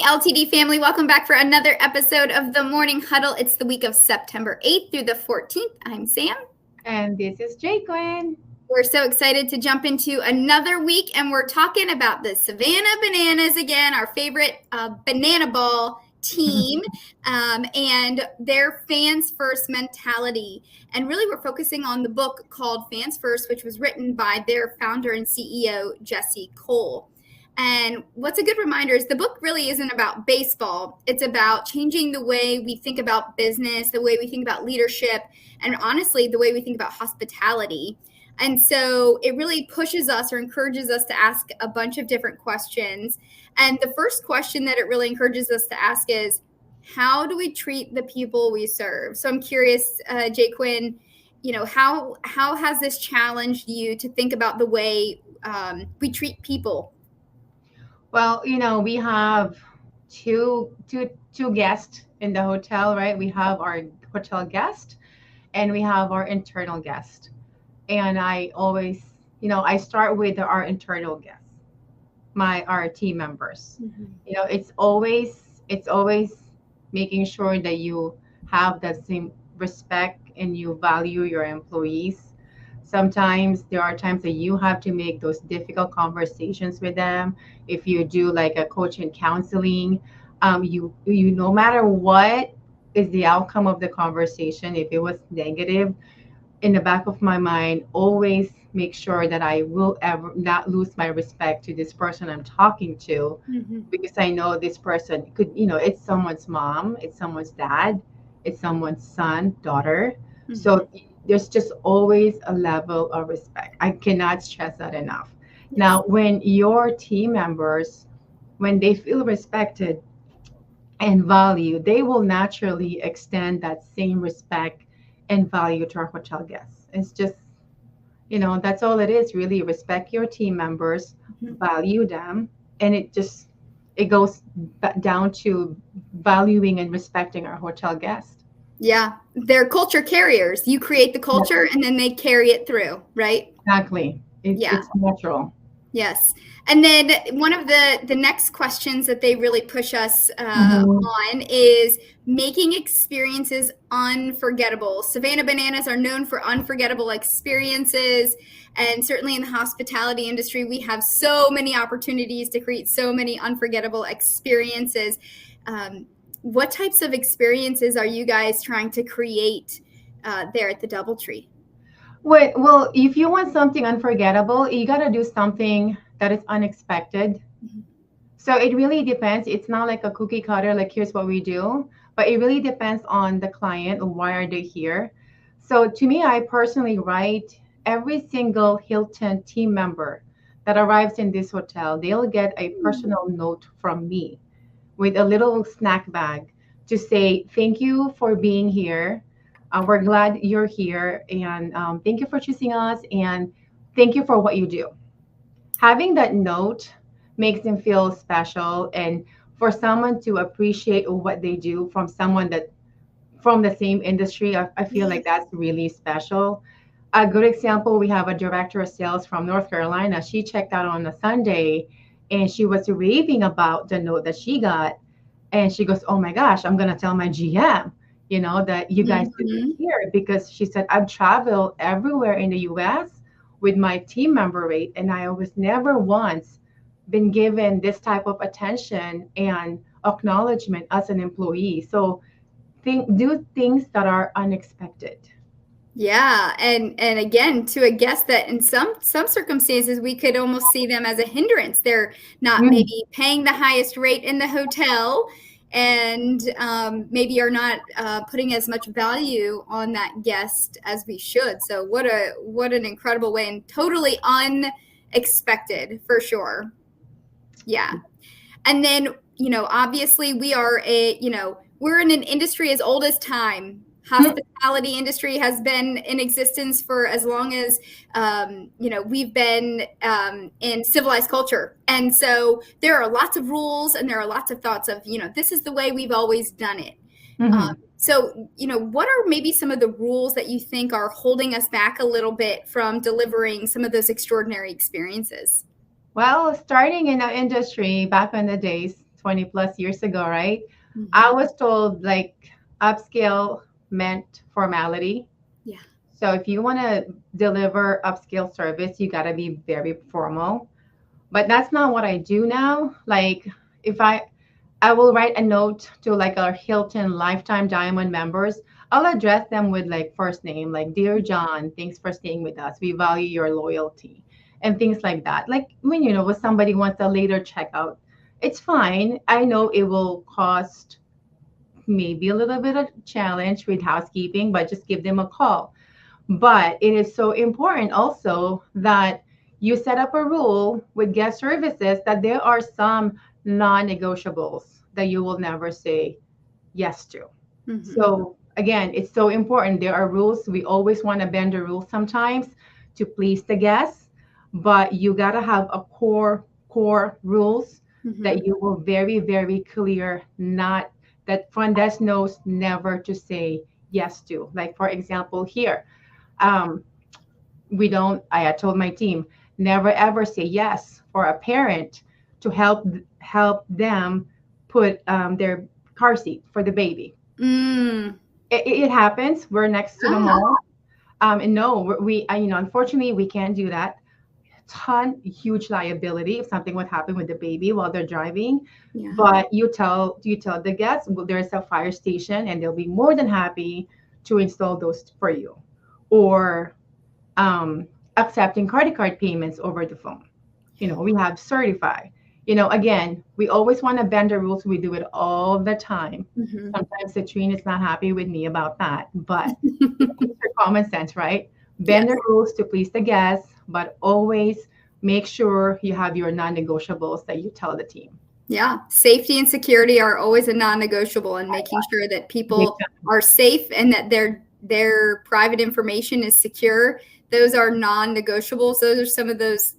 LTD family. Welcome back for another episode of the Morning Huddle. It's the week of September 8th through the 14th. I'm Sam. And this is Jaquin. We're so excited to jump into another week, and we're talking about the Savannah Bananas again, our favorite banana ball team, and their fans first mentality. And really, we're focusing on the book called Fans First, which was written by their founder and CEO, Jesse Cole. And what's a good reminder is the book really isn't about baseball. It's about changing the way we think about business, the way we think about leadership, and honestly, the way we think about hospitality. And so it really pushes us or encourages us to ask a bunch of different questions. And the first question that it really encourages us to ask is, how do we treat the people we serve? So I'm curious, Jaquin, how has this challenged you to think about the way we treat people? Well, we have two guests in the hotel, right? We have our hotel guest and we have our internal guest. And I always, I start with our internal guests, our team members. Mm-hmm. It's always making sure that you have that same respect and you value your employees. Sometimes there are times that you have to make those difficult conversations with them. If you do like a coaching counseling, you no matter what is the outcome of the conversation, if it was negative, in the back of my mind, always make sure that I will ever not lose my respect to this person I'm talking to, because I know this person could, it's someone's mom, it's someone's dad, it's someone's son, daughter. Mm-hmm. So there's just always a level of respect. I cannot stress that enough. Yes. Now, when your team members, when they feel respected and valued, they will naturally extend that same respect and value to our hotel guests. It's just, that's all it is, really. Respect your team members, value them, and it goes down to valuing and respecting our hotel guests. Yeah, they're culture carriers. You create the culture, and then they carry it through, right? Exactly. It's natural. Yes. And then one of the next questions that they really push us on is making experiences unforgettable. Savannah Bananas are known for unforgettable experiences. And certainly in the hospitality industry, we have so many opportunities to create so many unforgettable experiences. What types of experiences are you guys trying to create there at the DoubleTree? Well, if you want something unforgettable, you got to do something that is unexpected. Mm-hmm. So it really depends. It's not like a cookie cutter, like here's what we do, but it really depends on the client and why are they here. So to me, I personally write every single Hilton team member that arrives in this hotel, they'll get a personal note from me with a little snack bag to say, thank you for being here. We're glad you're here, and thank you for choosing us, and thank you for what you do. Having that note makes them feel special, and for someone to appreciate what they do from someone that from the same industry, I feel like that's really special. A good example, we have a director of sales from North Carolina. She checked out on a Sunday, and she was raving about the note that she got, and she goes, oh my gosh, I'm going to tell my GM. That you guys did here, because she said, I've traveled everywhere in the US with my team member rate, and I was never once been given this type of attention and acknowledgement as an employee. So do things that are unexpected. Yeah. And again, to a guest that in some circumstances, we could almost see them as a hindrance. They're not maybe paying the highest rate in the hotel, and maybe are not putting as much value on that guest as we should. So what an incredible way, and totally unexpected for sure. Yeah. And then, obviously we are we're in an industry as old as time. Hospitality industry has been in existence for as long as, we've been in civilized culture. And so there are lots of rules and there are lots of thoughts of, this is the way we've always done it. So, what are maybe some of the rules that you think are holding us back a little bit from delivering some of those extraordinary experiences? Well, starting in our industry back in the days, 20 plus years ago, right? I Mhm. was told like upscale meant formality. Yeah. So if you want to deliver upscale service, you got to be very formal. But that's not what I do now. Like if I will write a note to like our Hilton Lifetime Diamond members. I'll address them with like first name, like Dear John, thanks for staying with us. We value your loyalty and things like that. Like when when somebody wants a later checkout, it's fine. I know it will cost maybe a little bit of challenge with housekeeping, but just give them a call. But it is so important also that you set up a rule with guest services that there are some non-negotiables that you will never say yes to. Mhm. So again, it's so important. There are rules. We always want to bend the rules sometimes to please the guests, but you got to have a core rules Mhm. that you will very clear, not that front desk knows never to say yes to. Like for example here, um, we don't I had told my team never ever say yes for a parent to help them put their car seat for the baby. Mm. It happens. We're next to the Ah, mall. And no, unfortunately, we can't do that. Huge liability if something would happen with the baby while they're driving. yeah. But you tell the guests, well, there's a fire station, and they'll be more than happy to install those for you, or um, accepting credit card payments over the phone. We have certify. Again, we always want to bend the rules. We do it all the time. Mhm. Sometimes Citrine is not happy with me about that, but it's her common sense, right? Bend the Yes. rules to please the guests, but always make sure you have your non-negotiables that you tell the team. Yeah, safety and security are always a non-negotiable, and making sure that Big people are safe and that their private information is secure. Those are non-negotiables. Those are some of those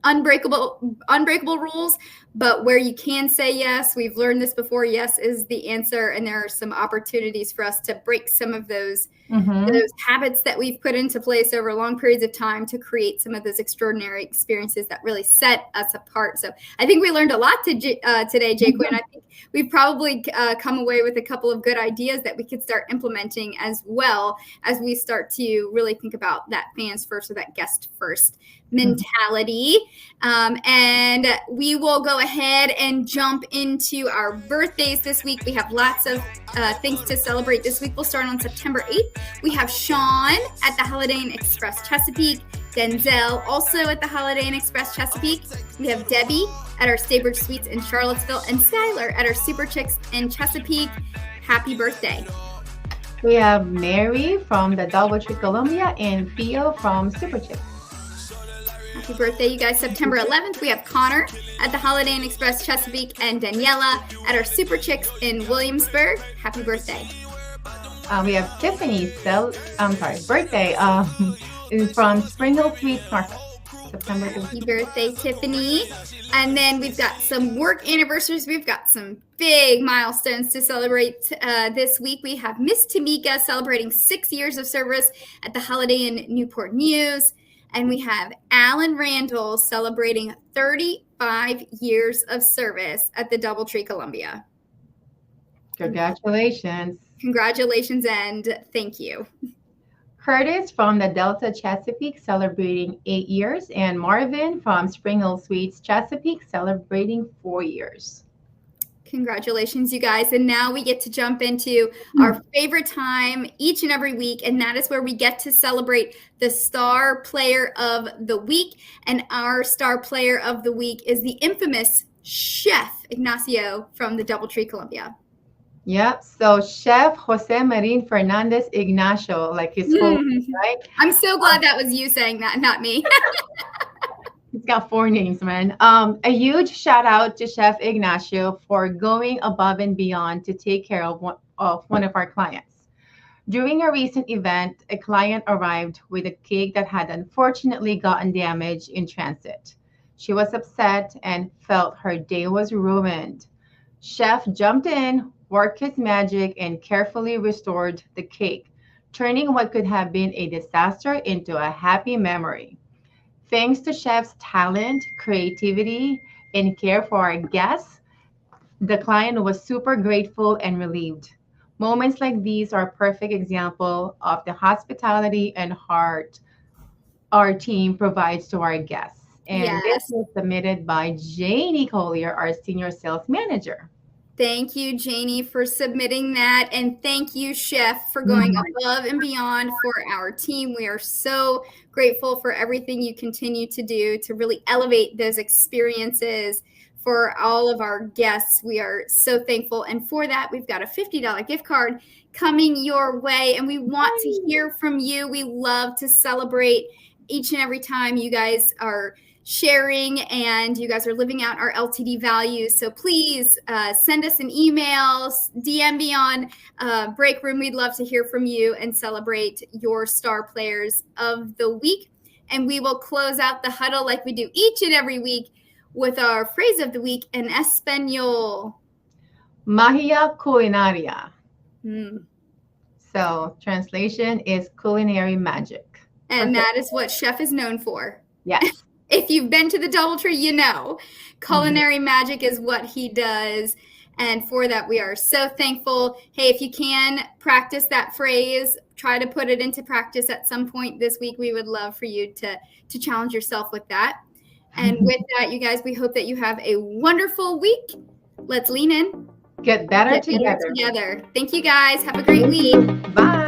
unbreakable rules. But where you can say yes, we've learned this before. Yes is the answer, and there are some opportunities for us to break some of time. those habits that we've put into place over long periods of time to create some of those extraordinary experiences that really set us apart. So I think we learned a lot today, Jay Quinn. Hmm. I think we've probably come away with a couple of good ideas that we could start implementing as well as we start to really think about that fans first or that guest first mentality. And we will go ahead and jump into our birthdays this week. We have lots of things to celebrate this week. We'll start on September 8th. We have Sean at the Holiday Inn Express Chesapeake, Denzel also at the Holiday Inn Express Chesapeake. We have Debbie at our Staybridge Suites in Charlottesville, and Skylar at our Super Chicks in Chesapeake. Happy birthday. We have Mary from the Doubletree Columbia and Theo from Super Chick. Happy birthday, you guys. September 11th, we have Connor at the Holiday Inn Express Chesapeake and Daniela at our Super Chicks in Williamsburg. Happy birthday. We have Tiffany's birthday is from Spring Hill Suites, Market, September Happy 13th. birthday, Tiffany. And then we've got some work anniversaries. We've got some big milestones to celebrate this week. We have Miss Tamika celebrating 6 years of service at the Holiday Inn Newport News. And we have Alan Randall celebrating 35 years of service at the Doubletree Columbia. Congratulations. Congratulations and thank you. Curtis from the Delta Chesapeake celebrating 8 years, and Marvin from Spring Hill Suites Chesapeake celebrating 4 years. Congratulations, you guys. And now we get to jump into our favorite time each and every week, and that is where we get to celebrate the star player of the week. And our star player of the week is the infamous Chef Ignacio from the Doubletree Columbia. Yep. So Chef Jose Marin Fernandez Ignacio, like his full name, right? I'm so glad that was you saying that, not me. He's got 4 names, man. A huge shout out to Chef Ignacio for going above and beyond to take care of one of our clients. During a recent event, a client arrived with a cake that had unfortunately gotten damaged in transit. She was upset and felt her day was ruined. Chef jumped in, worked his magic, and carefully restored the cake, turning what could have been a disaster into a happy memory. Thanks to Chef's talent, creativity, and care for our guests, The client was super grateful and relieved. Moments like these are a perfect example of the hospitality and heart our team provides to our guests. And this Yes. was submitted by Janie Collier, our senior sales manager. Thank you, Janie, for submitting that. And thank you, Chef, for going Mhm. above and beyond for our team. We are so grateful for everything you continue to do to really elevate those experiences for all of our guests. We are so thankful. And for that, we've got a $50 gift card coming your way. And we want to hear from you. We love to celebrate each and every time you guys are sharing and you guys are living out our LTD values. So please send us an email, DM me on Break Room. We'd love to hear from you and celebrate your star players of the week. And we will close out the huddle like we do each and every week with our phrase of the week in Espanol. Magia culinaria. Mm. So, translation is culinary magic. And that is what Chef is known for. Yes. If you've been to the DoubleTree, you know culinary magic is what he does. And for that, we are so thankful. Hey, if you can practice that phrase, try to put it into practice at some point this week. We would love for you to challenge yourself with that. And with that, you guys, we hope that you have a wonderful week. Let's lean in. Get better together. Thank you, guys. Have a great week. Bye.